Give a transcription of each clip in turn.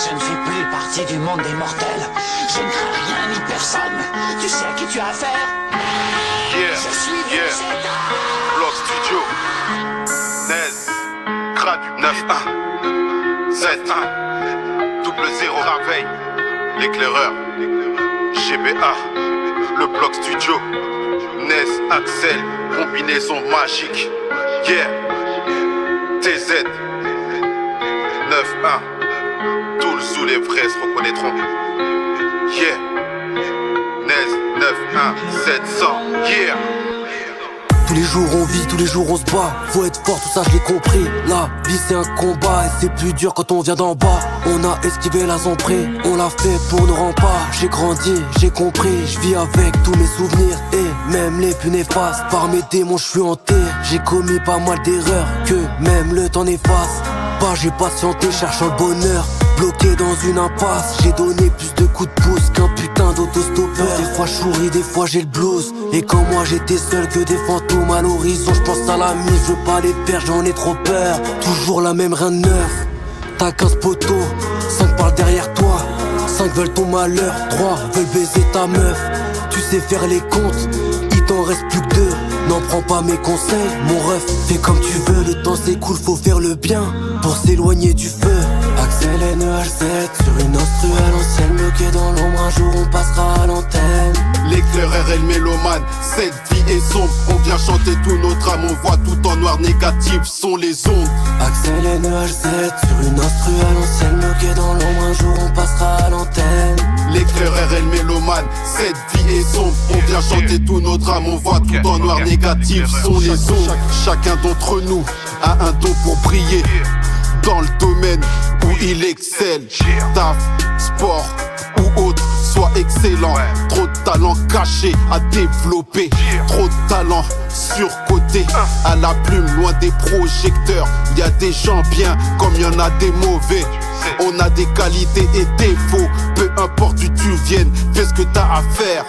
Je ne fais plus partie du monde des mortels. Je ne crains rien ni personne. Tu sais à qui tu as affaire? Je suis Vegeta. Block Studio, Nez, Gradu 9-1, 7-1, double 0 Raveil, l'éclaireur, GBA, le Block Studio, Nez, Axel, combinaison magique, yeah, TZ, 9-1, tous sous les vrais se reconnaîtront, yeah, Nez, 9-1, 700, yeah. Tous les jours on vit, tous les jours on se bat. Faut être fort, tout ça je l'ai compris. La vie c'est un combat et c'est plus dur quand on vient d'en bas. On a esquivé la zamprée, on l'a fait pour nos remparts. J'ai grandi, j'ai compris, je vis avec tous mes souvenirs et même les plus néfastes. Par mes démons je suis hanté, j'ai commis pas mal d'erreurs que même le temps n'efface. Pas j'ai patienté cherchant le bonheur. Bloqué dans une impasse, j'ai donné plus de coups de pouce qu'un putain d'autostoppeur. Des fois je souris, des fois j'ai le blues. Et quand moi j'étais seul que des fantômes à l'horizon, je pense à la mise, je veux pas les perdre, j'en ai trop peur. Toujours la même, rien de neuf. T'as 15 poteaux, 5 parlent derrière toi, 5 veulent ton malheur, 3 veulent baiser ta meuf. Tu sais faire les comptes, il t'en reste plus que 2. N'en prends pas mes conseils, mon ref, fais comme tu veux. Le temps s'écoule, faut faire le bien pour s'éloigner du feu. Axel NEH7 sur une instru à l'ancienne, bloqué dans l'ombre, un jour on passera à l'antenne. L'éclaireur et le mélomane, cette vie est sombre. On vient chanter tout notre âme, on voit tout en noir, négatif sont les ondes. Axel NEH7 sur une instru à l'ancienne, bloqué dans l'ombre, un jour on passera à l'antenne. L'éclaireur et le mélomane, cette vie est sombre. On vient chanter tout notre âme, on voit tout en noir, négatif sont les ondes. Chacun d'entre nous a un don pour briller dans le domaine où il excelle. Taf, sport ou autre, soit excellent. Trop de talent caché à développer, trop de talent surcoté. À la plume, loin des projecteurs, y a des gens bien comme y en a des mauvais. On a des qualités et défauts, peu importe d'où tu viennes, fais ce que t'as à faire.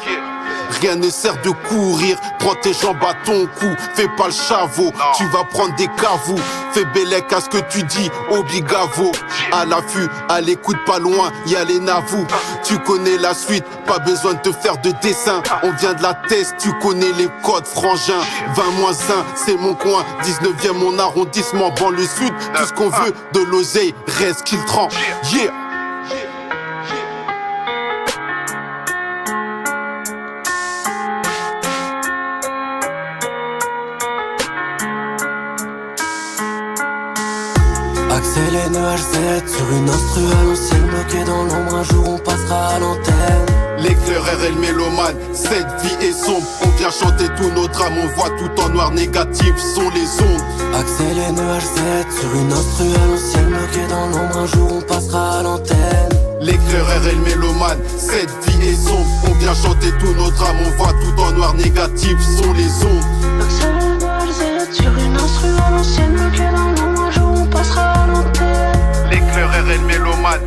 Rien ne sert de courir, prends tes jambes à ton cou, fais pas le chaveau, tu vas prendre des cavous. Fais bellec à ce que tu dis, obligavo. À l'affût, à l'écoute pas loin, y'a les navous. Tu connais la suite, pas besoin de te faire de dessin. On vient de la test, tu connais les codes frangin. 20-1, c'est mon coin, 19e mon arrondissement, banlieue sud. Tout ce qu'on veut, de l'oseille, reste qu'il trempe. Yeah. Axel NEH7 sur une instru à l'ancienne, bloqué dans l'ombre, un jour on passera à l'antenne. L'éclaireur et le mélomane, cette vie est sombre. On vient chanter tout notre âme, on voit tout en noir, négatif sont les ondes. Axel NEH7 sur une instru à l'ancienne, bloqué dans l'ombre, un jour on passera à l'antenne. L'éclaireur et le mélomane, cette vie est sombre. On vient chanter tout notre âme, on voit tout en noir, négatif sont les ondes. Axel NEH7 sur une instru à l'ancienne, bloqué dans l'ombre, un jour on passera à l'antenne. L'éclaireur et le mélomane,